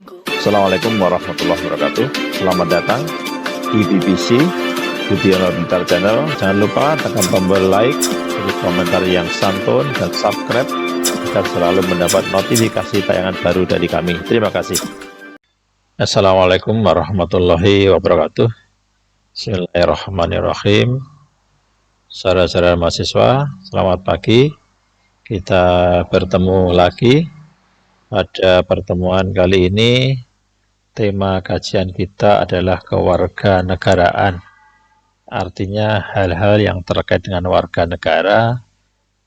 Assalamualaikum warahmatullahi wabarakatuh. Selamat datang di BBC Budiono Pintar Channel. Jangan lupa tekan tombol like, tulis komentar yang santun, dan subscribe agar selalu mendapat notifikasi tayangan baru dari kami. Terima kasih. Assalamualaikum warahmatullahi wabarakatuh. Bismillahirrahmanirrahim. Saudara-saudara mahasiswa, selamat pagi. Kita bertemu lagi. Pada pertemuan kali ini, tema kajian kita adalah kewarganegaraan. Artinya hal-hal yang terkait dengan warga negara.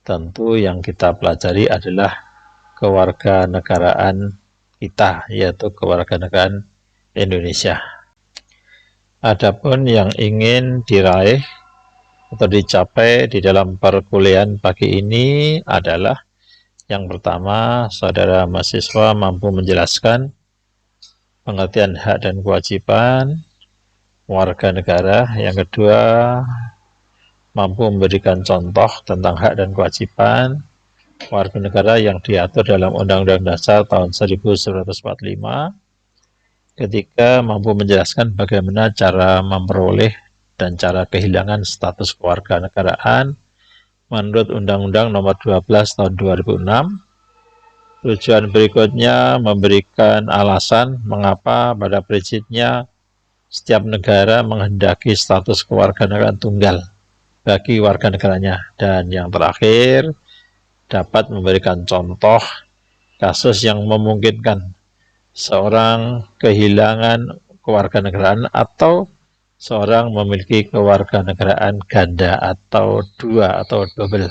Tentu yang kita pelajari adalah kewarganegaraan kita, yaitu kewarganegaraan Indonesia. Adapun yang ingin diraih atau dicapai di dalam perkuliahan pagi ini adalah yang pertama, saudara mahasiswa mampu menjelaskan pengertian hak dan kewajiban warga negara. Yang kedua, mampu memberikan contoh tentang hak dan kewajiban warga negara yang diatur dalam Undang-Undang Dasar tahun 1945. Ketiga, mampu menjelaskan bagaimana cara memperoleh dan cara kehilangan status kewarganegaraan menurut Undang-Undang Nomor 12 Tahun 2006. Tujuan berikutnya memberikan alasan mengapa pada prinsipnya setiap negara menghendaki status kewarganegaraan tunggal bagi warga negaranya. Dan yang terakhir, dapat memberikan contoh kasus yang memungkinkan seorang kehilangan kewarganegaraan atau seorang memiliki kewarganegaraan ganda atau dua atau double.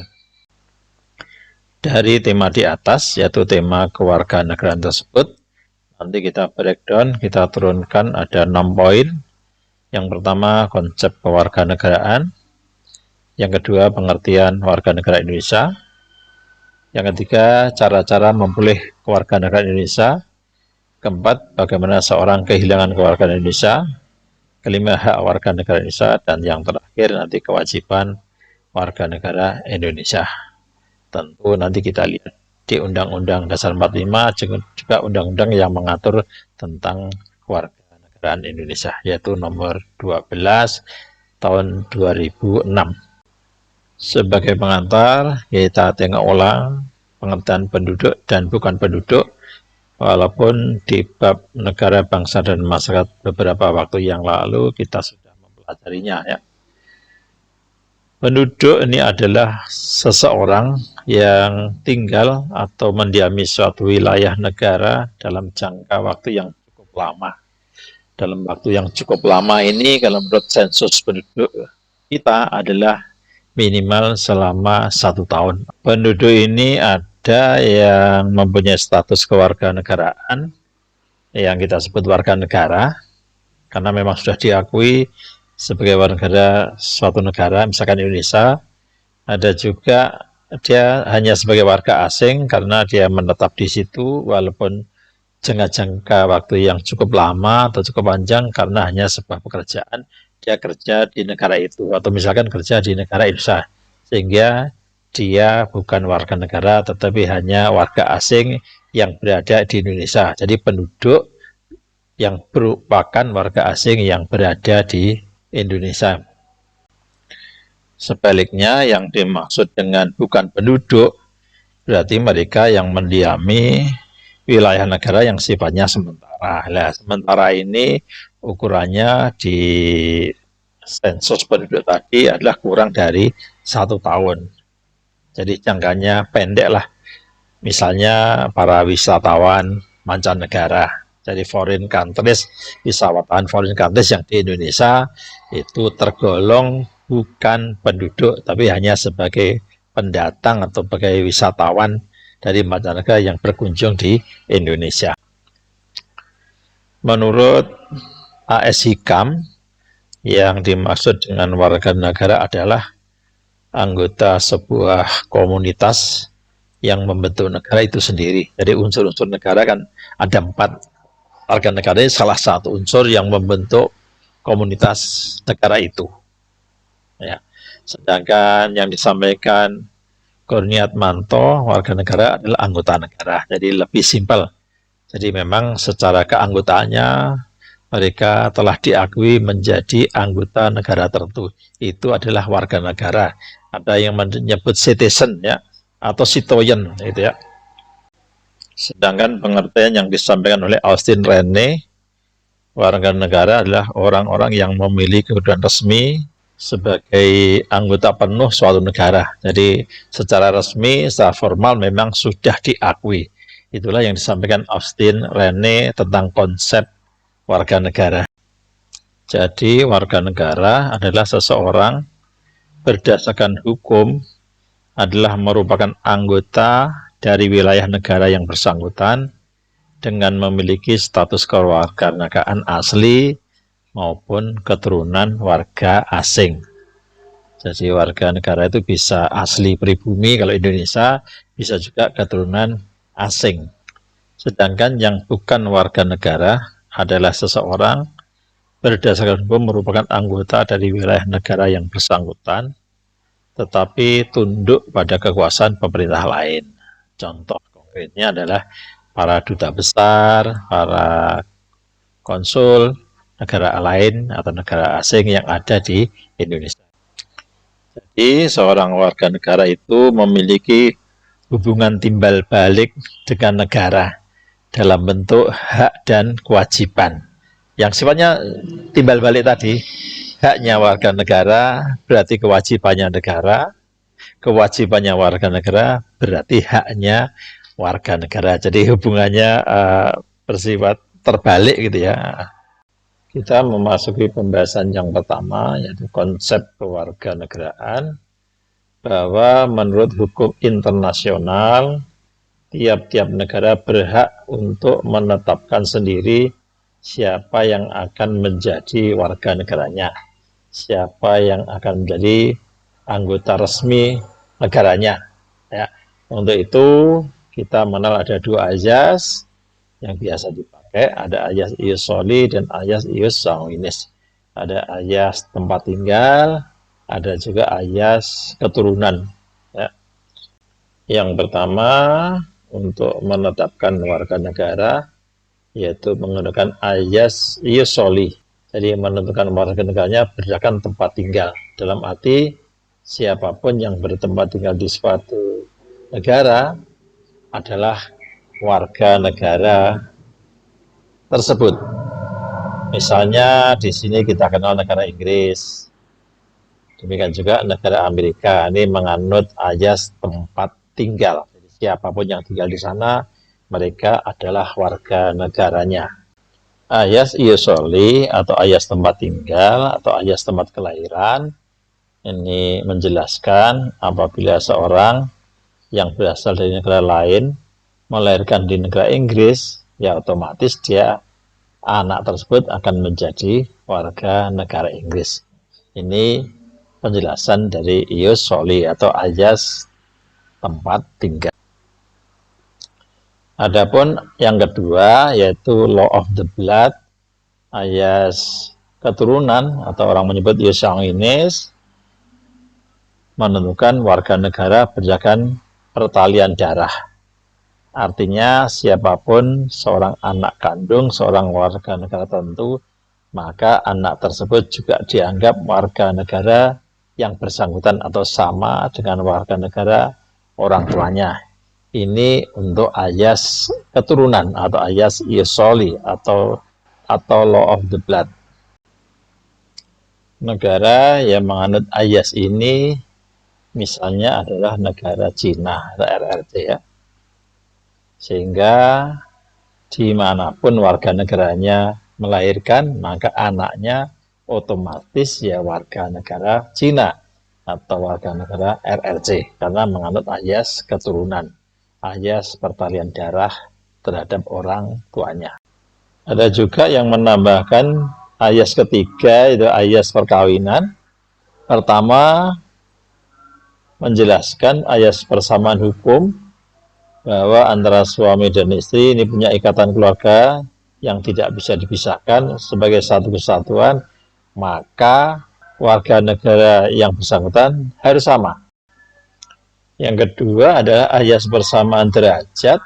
Dari tema di atas, yaitu tema kewarganegaraan tersebut, nanti kita breakdown, kita turunkan ada 6 poin. Yang pertama, konsep kewarganegaraan. Yang kedua, pengertian warga negara Indonesia. Yang ketiga, cara-cara memperoleh kewarganegaraan Indonesia. Keempat, bagaimana seorang kehilangan kewarganegaraan Indonesia. Kelima, hak warga negara Indonesia. Dan yang terakhir, nanti kewajiban warga negara Indonesia. Tentu nanti kita lihat di Undang-Undang Dasar 45, juga undang-undang yang mengatur tentang kewarganegaraan Indonesia, yaitu nomor 12 tahun 2006. Sebagai pengantar, kita tengok ulang pengertian penduduk dan bukan penduduk, walaupun di bab negara, bangsa, dan masyarakat beberapa waktu yang lalu kita sudah mempelajarinya, ya. Penduduk ini adalah seseorang yang tinggal atau mendiami suatu wilayah negara dalam jangka waktu yang cukup lama. Dalam waktu yang cukup lama ini, kalau menurut sensus penduduk kita adalah minimal selama 1 tahun. Penduduk ini ada yang mempunyai status kewarganegaraan, yang kita sebut warga negara, karena memang sudah diakui sebagai warga negara suatu negara, misalkan Indonesia. Ada juga dia hanya sebagai warga asing karena dia menetap di situ walaupun jangka waktu yang cukup lama atau cukup panjang karena hanya sebuah pekerjaan, dia kerja di negara itu, atau misalkan kerja di negara Indonesia, sehingga dia bukan warga negara tetapi hanya warga asing yang berada di Indonesia. Jadi penduduk yang merupakan warga asing yang berada di Indonesia. Sebaliknya, yang dimaksud dengan bukan penduduk berarti mereka yang mendiami wilayah negara yang sifatnya sementara. Nah, sementara ini ukurannya di sensus penduduk tadi adalah kurang dari 1 tahun. Jadi jangkanya pendek lah. Misalnya para wisatawan mancanegara. Jadi foreign countries, wisatawan foreign countries yang di Indonesia itu tergolong bukan penduduk, tapi hanya sebagai pendatang atau sebagai wisatawan dari mancanegara yang berkunjung di Indonesia. Menurut A.S. Hikam, yang dimaksud dengan warga negara adalah anggota sebuah komunitas yang membentuk negara itu sendiri. Jadi unsur-unsur negara kan ada 4. Warga negara ini salah satu unsur yang membentuk komunitas negara itu, ya. Sedangkan yang disampaikan Kurniatmanto, warga negara adalah anggota negara. Jadi lebih simpel Jadi memang secara keanggotaannya mereka telah diakui menjadi anggota negara tertentu. Itu adalah warga negara. Ada yang menyebut citizen ya, atau citoyen itu ya. Sedangkan pengertian yang disampaikan oleh Austin Rene, warga negara adalah orang-orang yang memiliki kedudukan resmi sebagai anggota penuh suatu negara. Jadi secara resmi, secara formal memang sudah diakui. Itulah yang disampaikan Austin Rene tentang konsep warga negara. Jadi warga negara adalah seseorang berdasarkan hukum adalah merupakan anggota dari wilayah negara yang bersangkutan dengan memiliki status kewarganegaraan asli maupun keturunan warga asing. Jadi warga negara itu bisa asli pribumi kalau Indonesia, bisa juga keturunan asing. Sedangkan yang bukan warga negara adalah seseorang berdasarkan hukum merupakan anggota dari wilayah negara yang bersangkutan, tetapi tunduk pada kekuasaan pemerintah lain. Contoh konkretnya adalah para duta besar, para konsul, negara lain atau negara asing yang ada di Indonesia. Jadi seorang warga negara itu memiliki hubungan timbal balik dengan negara dalam bentuk hak dan kewajiban. Yang sifatnya timbal balik tadi, haknya warga negara berarti kewajibannya negara, kewajibannya warga negara berarti haknya warga negara. Jadi hubungannya bersifat terbalik gitu ya. Kita memasuki pembahasan yang pertama, yaitu konsep kewarganegaraan, bahwa menurut hukum internasional, tiap-tiap negara berhak untuk menetapkan sendiri siapa yang akan menjadi warga negaranya, siapa yang akan menjadi anggota resmi negaranya. Ya. Untuk itu, kita mengenal ada dua azas yang biasa dipakai, ada ayas ius soli dan ayas ius sanguinis. Ada ayas tempat tinggal, ada juga ayas keturunan. Ya. Yang pertama, untuk menetapkan warga negara, yaitu menggunakan ayas ius soli. Jadi menentukan warga negaranya berdasarkan tempat tinggal. Dalam arti, siapapun yang bertempat tinggal di suatu negara adalah warga negara tersebut. Misalnya di sini kita kenal negara Inggris, demikian juga negara Amerika. Ini menganut ayas tempat tinggal. Jadi, siapapun yang tinggal di sana, mereka adalah warga negaranya. Ayas ius soli atau ayas tempat tinggal atau ayas tempat kelahiran ini menjelaskan apabila seorang yang berasal dari negara lain melahirkan di negara Inggris, ya otomatis dia anak tersebut akan menjadi warga negara Inggris. Ini penjelasan dari ius soli atau ayas tempat tinggal. Adapun yang kedua yaitu law of the blood, ayas keturunan atau orang menyebut ius sanguinis, menentukan warga negara berdasarkan pertalian darah. Artinya siapapun seorang anak kandung seorang warga negara tertentu, maka anak tersebut juga dianggap warga negara yang bersangkutan atau sama dengan warga negara orang tuanya. Ini untuk ayas keturunan atau ayas ius soli atau law of the blood. Negara yang menganut ayas ini misalnya adalah negara Cina atau RRC ya. Sehingga dimanapun warga negaranya melahirkan, maka anaknya otomatis ya warga negara Cina atau warga negara RRC karena menganut ayas keturunan, ayas pertalian darah terhadap orang tuanya. Ada juga yang menambahkan ayas ketiga, yaitu ayas perkawinan. Pertama, menjelaskan ayas persamaan hukum bahwa antara suami dan istri ini punya ikatan keluarga yang tidak bisa dipisahkan sebagai satu kesatuan, maka warga negara yang bersangkutan harus sama. Yang kedua adalah ayas persamaan derajat,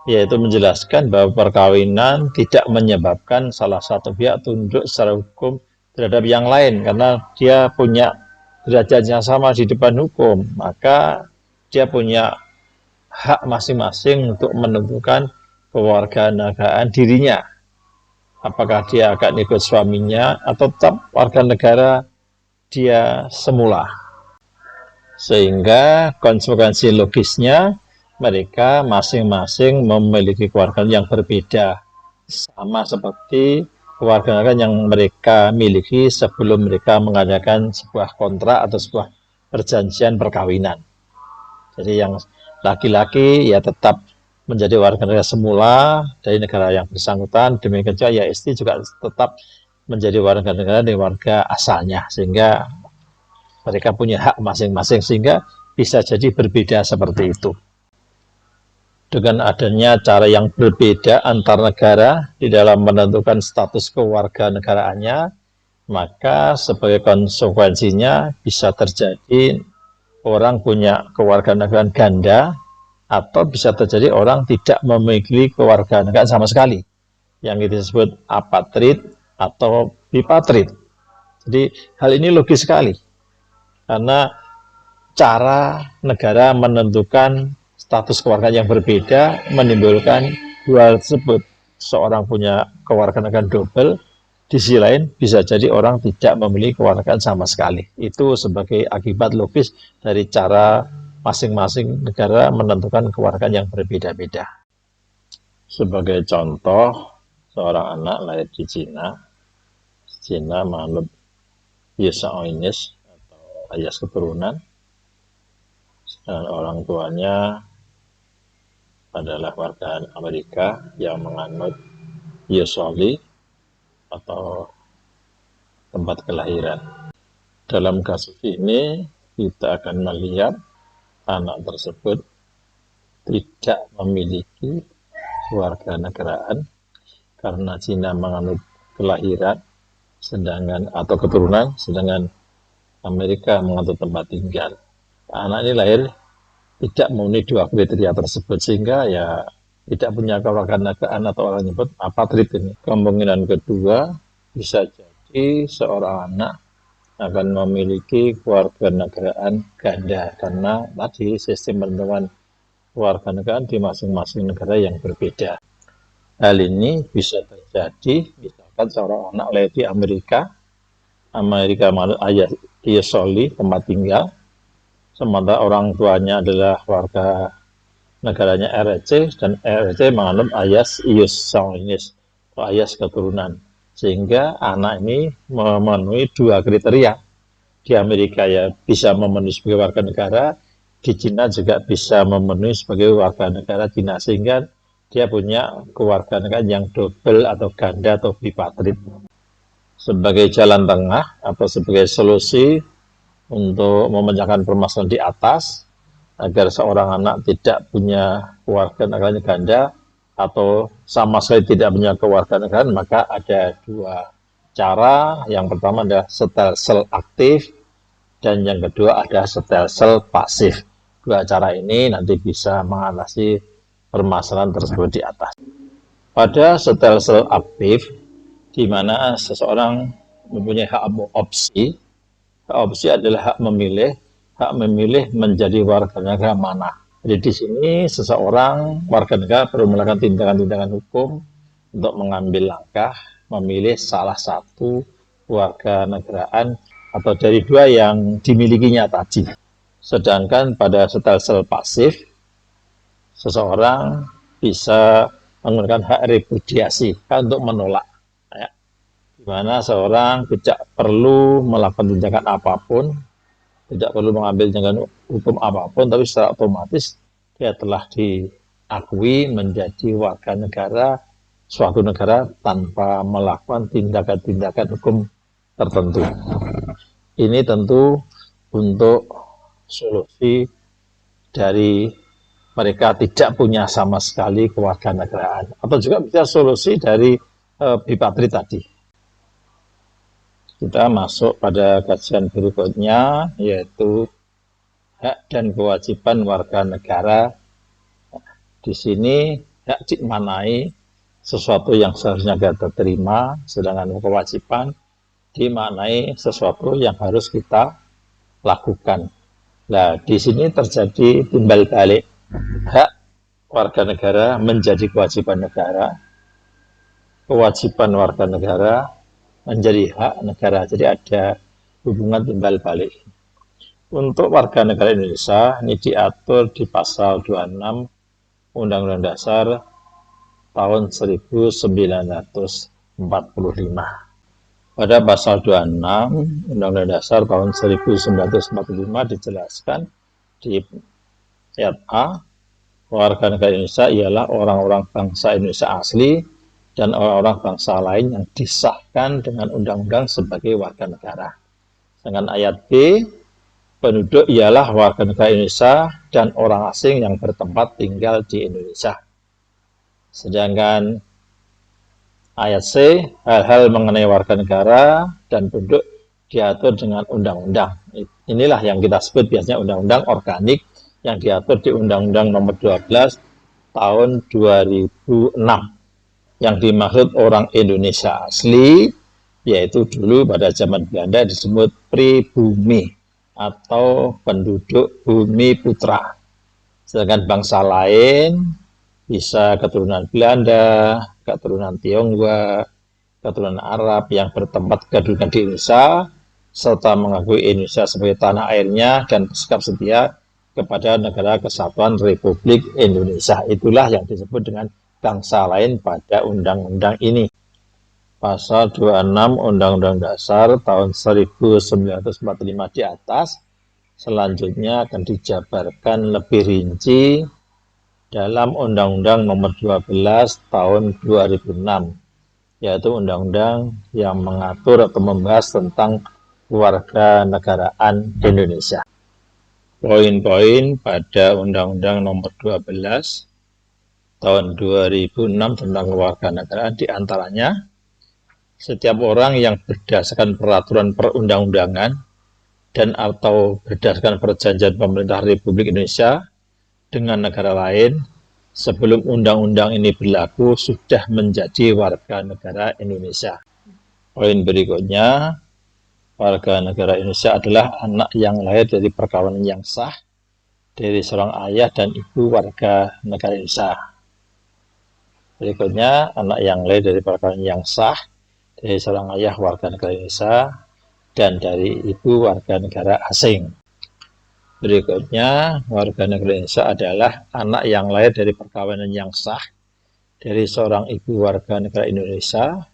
yaitu menjelaskan bahwa perkawinan tidak menyebabkan salah satu pihak tunduk secara hukum terhadap yang lain karena dia punya derajat yang sama di depan hukum, maka dia punya hak masing-masing untuk menentukan kewarganegaraan dirinya. Apakah dia akan ikut suaminya atau tetap warga negara dia semula. Sehingga konsekuensi logisnya mereka masing-masing memiliki keluarga yang berbeda, sama seperti kewarganegaraan yang mereka miliki sebelum mereka mengadakan sebuah kontrak atau sebuah perjanjian perkawinan. Jadi yang laki-laki ya tetap menjadi warga negara semula dari negara yang bersangkutan, demikian juga ya istri juga tetap menjadi warga negara dari warga asalnya, sehingga mereka punya hak masing-masing, sehingga bisa jadi berbeda seperti itu. Dengan adanya cara yang berbeda antar negara di dalam menentukan status kewarganegaraannya, maka sebagai konsekuensinya bisa terjadi orang punya kewarganegaraan ganda, atau bisa terjadi orang tidak memiliki kewarganegaraan sama sekali, yang disebut apatrid atau bipatrid. Jadi hal ini logis sekali, karena cara negara menentukan status kewarganegaraan yang berbeda menimbulkan dua tersebut. Seorang punya kewarganegaraan double, di sisi lain bisa jadi orang tidak memiliki kewarganegaraan sama sekali. Itu sebagai akibat logis dari cara masing-masing negara menentukan kewarganegaraan yang berbeda-beda. Sebagai contoh, seorang anak lahir di Cina. Cina menganut Yesaoinis atau ayas keturunan, dan orang tuanya adalah warga Amerika yang menganut Yesoli atau tempat kelahiran. Dalam kasus ini kita akan melihat anak tersebut tidak memiliki kewarganegaraan karena Cina menganut kelahiran sedangkan atau keturunan, sedangkan Amerika menganut tempat tinggal. Anak ini lahir tidak memenuhi dua kriteria tersebut, sehingga ya tidak punya kewarganegaraan atau orang nyebut apatrid ini. Kemungkinan kedua bisa jadi seorang anak akan memiliki kewarganegaraan ganda karena tadi sistem penentuan kewarganegaraan di masing-masing negara yang berbeda. Hal ini bisa terjadi misalkan seorang anak lahir di Amerika menganut ayah Yesoli tempat tinggal, sementara orang tuanya adalah warga negaranya RRC dan RRC menganut ayas Iusonis atau ayas keturunan, sehingga anak ini memenuhi dua kriteria. Di Amerika ya bisa memenuhi sebagai warga negara, di Cina juga bisa memenuhi sebagai warga negara Cina, sehingga dia punya kewarganegaraan yang double atau ganda atau bipatrid. Sebagai jalan tengah atau sebagai solusi untuk memecahkan permasalahan di atas, agar seorang anak tidak punya kewarganegaraan ganda atau sama sekali tidak punya kewarganegaraan, maka ada dua cara. Yang pertama adalah setel sel aktif, dan yang kedua ada setel sel pasif. Dua cara ini nanti bisa mengatasi permasalahan tersebut di atas. Pada setel sel aktif, di mana seseorang mempunyai hak opsi. Hak opsi adalah hak memilih menjadi warga negara mana. Jadi di sini seseorang warga negara perlu melakukan tindakan-tindakan hukum untuk mengambil langkah memilih salah satu warga negaraan atau dari dua yang dimilikinya tadi. Sedangkan pada setel sel pasif, seseorang bisa menggunakan hak repudiasi untuk menolak, ya, di mana seorang tidak perlu melakukan tindakan apapun, tidak perlu mengambil tindakan hukum apapun, tapi secara otomatis dia telah diakui menjadi warga negara suatu negara tanpa melakukan tindakan-tindakan hukum tertentu. Ini tentu untuk solusi dari mereka tidak punya sama sekali kewarganegaraan, atau juga bisa solusi dari bipatrid tadi. Kita masuk pada kajian berikutnya, yaitu hak dan kewajiban warga negara. Di sini hak dimanai sesuatu yang seharusnya kita terima, sedangkan kewajiban dimaknai sesuatu yang harus kita lakukan. Nah, di sini terjadi timbal balik. Hak warga negara menjadi kewajiban negara, kewajiban warga negara menjadi hak negara. Jadi ada hubungan timbal balik. Untuk warga negara Indonesia, ini diatur di pasal 26 Undang-Undang Dasar tahun 1945. Pada pasal 26 Undang-Undang Dasar tahun 1945 dijelaskan di ayat A, warga negara Indonesia ialah orang-orang bangsa Indonesia asli dan orang-orang bangsa lain yang disahkan dengan undang-undang sebagai warga negara. Dengan ayat B, penduduk ialah warga negara Indonesia dan orang asing yang bertempat tinggal di Indonesia. Sedangkan ayat C, hal-hal mengenai warga negara dan penduduk diatur dengan undang-undang. Inilah yang kita sebut biasanya undang-undang organik yang diatur di Undang-Undang Nomor 12 tahun 2006. Yang dimaksud orang Indonesia asli, yaitu dulu pada zaman Belanda disebut pribumi atau penduduk bumi putra. Sedangkan bangsa lain bisa keturunan Belanda, keturunan Tionghoa, keturunan Arab yang bertempat kedudukan di Indonesia, serta mengakui Indonesia sebagai tanah airnya dan bersikap setia kepada Negara Kesatuan Republik Indonesia. Itulah yang disebut dengan bangsa lain pada undang-undang ini. Pasal 26 Undang-Undang Dasar tahun 1945 di atas selanjutnya akan dijabarkan lebih rinci dalam Undang-Undang Nomor 12 tahun 2006, yaitu undang-undang yang mengatur atau membahas tentang kewarganegaraan Indonesia. Poin-poin pada Undang-Undang Nomor 12 tahun 2006 tentang kewarganegaraan diantaranya, setiap orang yang berdasarkan peraturan perundang-undangan dan atau berdasarkan perjanjian pemerintah Republik Indonesia dengan negara lain sebelum undang-undang ini berlaku sudah menjadi warga negara Indonesia. Poin berikutnya, warga negara Indonesia adalah anak yang lahir dari perkawinan yang sah dari seorang ayah dan ibu warga negara Indonesia. Berikutnya, anak yang lahir dari perkawinan yang sah dari seorang ayah warga negara Indonesia dan dari ibu warga negara asing. Berikutnya, warga negara Indonesia adalah anak yang lahir dari perkawinan yang sah dari seorang ibu warga negara Indonesia,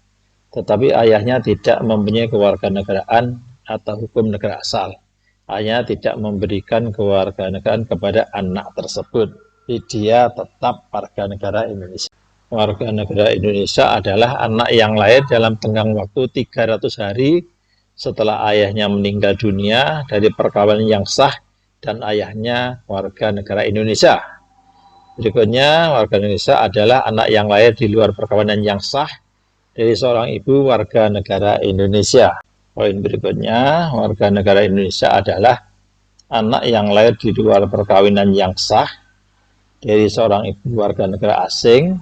tetapi ayahnya tidak mempunyai kewarganegaraan atau hukum negara asal. Ayahnya tidak memberikan kewarganegaraan kepada anak tersebut. Dia tetap warga negara Indonesia. Warga negara Indonesia adalah anak yang lahir dalam tenggang waktu 300 hari setelah ayahnya meninggal dunia dari perkawinan yang sah dan ayahnya warga negara Indonesia. Berikutnya, warga Indonesia adalah anak yang lahir di luar perkawinan yang sah dari seorang ibu warga negara Indonesia. Poin berikutnya, warga negara Indonesia adalah anak yang lahir di luar perkawinan yang sah dari seorang ibu warga negara asing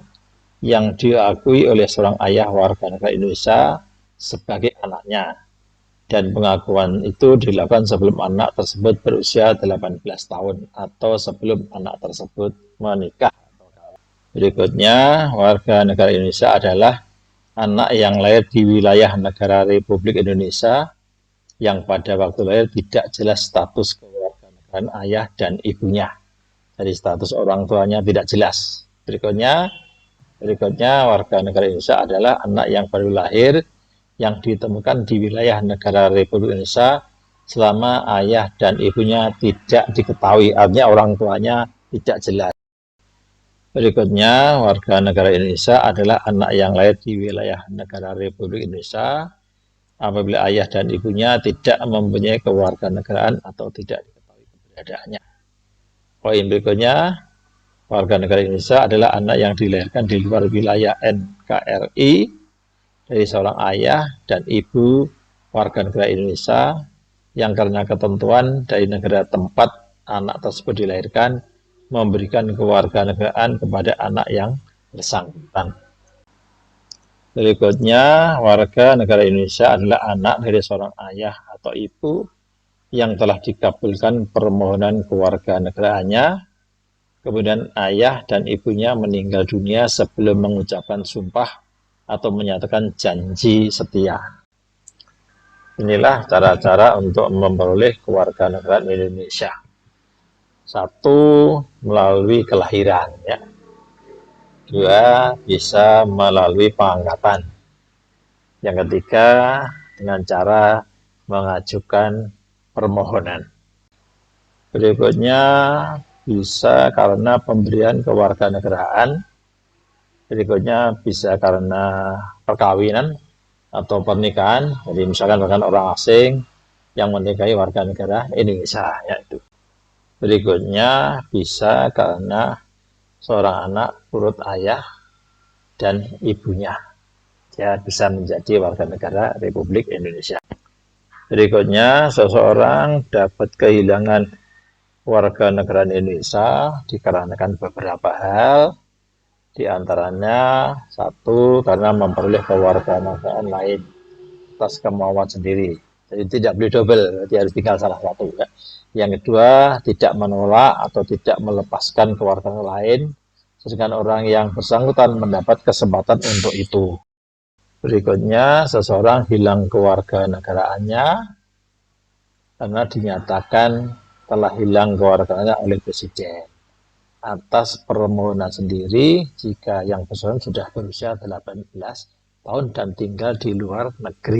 yang diakui oleh seorang ayah warga negara Indonesia sebagai anaknya. Dan pengakuan itu dilakukan sebelum anak tersebut berusia 18 tahun atau sebelum anak tersebut menikah. Berikutnya, warga negara Indonesia adalah anak yang lahir di wilayah negara Republik Indonesia yang pada waktu lahir tidak jelas status kewarganegaraan ayah dan ibunya. Jadi status orang tuanya tidak jelas. Berikutnya, warga negara Indonesia adalah anak yang baru lahir yang ditemukan di wilayah negara Republik Indonesia selama ayah dan ibunya tidak diketahui, artinya orang tuanya tidak jelas. Berikutnya, warga negara Indonesia adalah anak yang lahir di wilayah negara Republik Indonesia apabila ayah dan ibunya tidak mempunyai kewarganegaraan atau tidak diketahui keberadaannya. Poin berikutnya, warga negara Indonesia adalah anak yang dilahirkan di luar wilayah NKRI dari seorang ayah dan ibu warga negara Indonesia yang karena ketentuan dari negara tempat anak tersebut dilahirkan memberikan kewarganegaraan kepada anak yang bersangkutan. Berikutnya, warga negara Indonesia adalah anak dari seorang ayah atau ibu yang telah dikabulkan permohonan kewarganegaraannya, kemudian ayah dan ibunya meninggal dunia sebelum mengucapkan sumpah atau menyatakan janji setia. Inilah cara-cara untuk memperoleh kewarganegaraan Indonesia. Satu, melalui kelahiran, ya. Dua, bisa melalui pengangkatan. Yang ketiga, dengan cara mengajukan permohonan. Berikutnya, bisa karena pemberian kewarganegaraan. Berikutnya, bisa karena perkawinan atau pernikahan. Jadi misalkan bahkan orang asing yang menikahi warga negara Indonesia, yaitu. Berikutnya, bisa karena seorang anak urut ayah dan ibunya. Dia bisa menjadi warga negara Republik Indonesia. Berikutnya, seseorang dapat kehilangan warga negara Indonesia dikarenakan beberapa hal, di antaranya satu, karena memperoleh kewarganegaraan lain atas kemauan sendiri. Jadi tidak boleh double, berarti harus tinggal salah satu. Ya. Yang kedua, tidak menolak atau tidak melepaskan kewarganegaraan lain, sedangkan orang yang bersangkutan mendapat kesempatan untuk itu. Berikutnya, seseorang hilang kewarganegaraannya karena dinyatakan telah hilang kewarganegaraan oleh Presiden atas permohonan sendiri jika yang bersangkutan sudah berusia 18 tahun dan tinggal di luar negeri.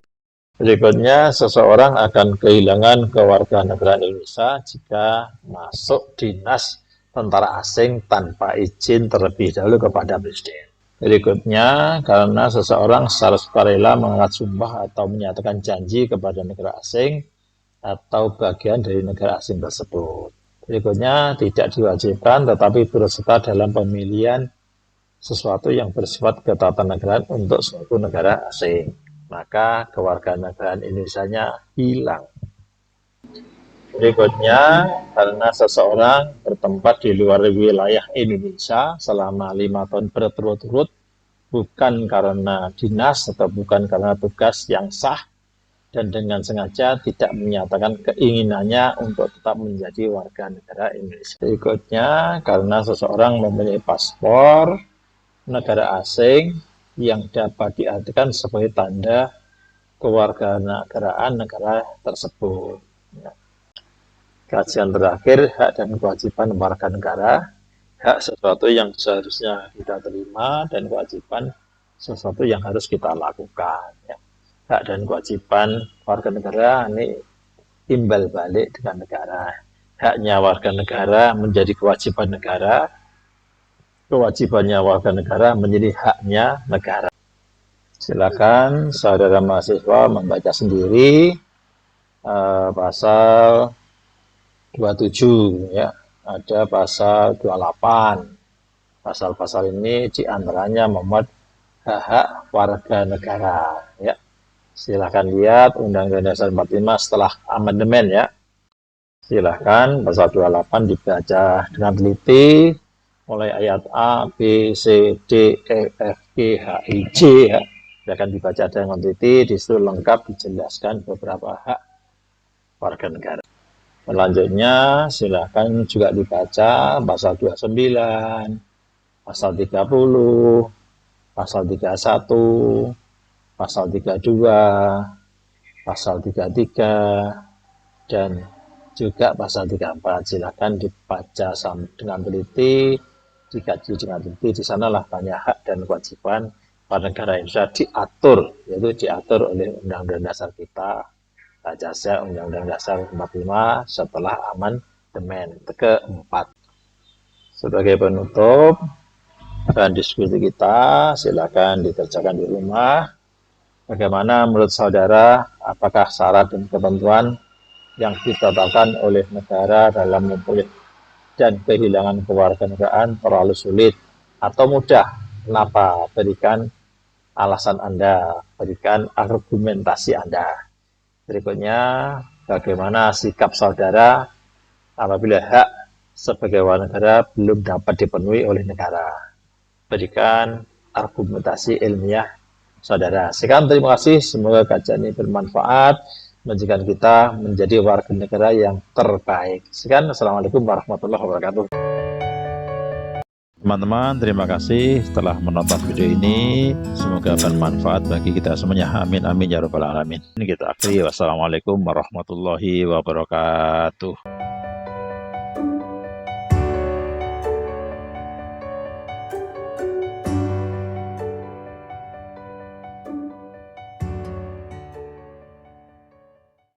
Berikutnya, seseorang akan kehilangan kewarganegaraan Indonesia jika masuk dinas tentara asing tanpa izin terlebih dahulu kepada Presiden. Berikutnya, karena seseorang secara sukarela mengangkat sumpah atau menyatakan janji kepada negara asing atau bagian dari negara asing tersebut. Berikutnya, tidak diwajibkan tetapi berserta dalam pemilihan sesuatu yang bersifat ketatanegaraan untuk suatu negara asing. Maka kewarganegaraan Indonesianya hilang. Berikutnya, karena seseorang bertempat di luar wilayah Indonesia selama 5 tahun berturut-turut, bukan karena dinas atau bukan karena tugas yang sah, dan dengan sengaja tidak menyatakan keinginannya untuk tetap menjadi warga negara Indonesia. Berikutnya, karena seseorang mempunyai paspor negara asing yang dapat diartikan sebagai tanda kewarganegaraan negara tersebut. Kajian terakhir, hak dan kewajiban warga negara. Hak sesuatu yang seharusnya kita terima dan kewajiban sesuatu yang harus kita lakukan. Ya. Hak dan kewajiban warga negara ini timbal balik dengan negara. Haknya warga negara menjadi kewajiban negara, kewajibannya warga negara menjadi haknya negara. Silakan saudara mahasiswa membaca sendiri pasal 27, ya. Ada pasal 28. Pasal-pasal ini diantaranya memuat hak-hak warga negara, ya. Silakan lihat Undang-Undang Dasar 45 setelah amandemen, ya. Silakan pasal 28 dibaca dengan teliti mulai ayat A, B, C, D, E, F, G, H, I, J, ya. Silakan dibaca dengan teliti, di situ lengkap dijelaskan beberapa hak warga negara. Selanjutnya, silakan juga dibaca pasal 29, pasal 30, pasal 31, pasal 32, pasal 33, dan juga pasal 34. Silakan dibaca dengan teliti, dikaji dengan teliti. Di sanalah banyak hak dan kewajiban warga negara Indonesia diatur, yaitu diatur oleh Undang-Undang Dasar kita. Baca saja Undang-Undang Dasar 45 setelah amandemen keempat. Sebagai penutup dan diskusi kita, silakan dikerjakan di rumah. Bagaimana menurut saudara, apakah syarat dan ketentuan yang ditetapkan oleh negara dalam memperoleh dan kehilangan kewarganegaraan terlalu sulit atau mudah? Kenapa? Berikan alasan Anda, berikan argumentasi Anda. Berikutnya, bagaimana sikap saudara apabila hak sebagai warga negara belum dapat dipenuhi oleh negara. berikan argumentasi ilmiah saudara. Sekian, terima kasih. Semoga kajian ini bermanfaat, menjadikan kita menjadi warga negara yang terbaik. Sekian, Assalamualaikum warahmatullahi wabarakatuh. Teman-teman, terima kasih telah menonton video ini. Semoga bermanfaat bagi kita semuanya. Amin, amin, ya rabbal alamin. Ini kita akhiri. Wassalamualaikum warahmatullahi wabarakatuh.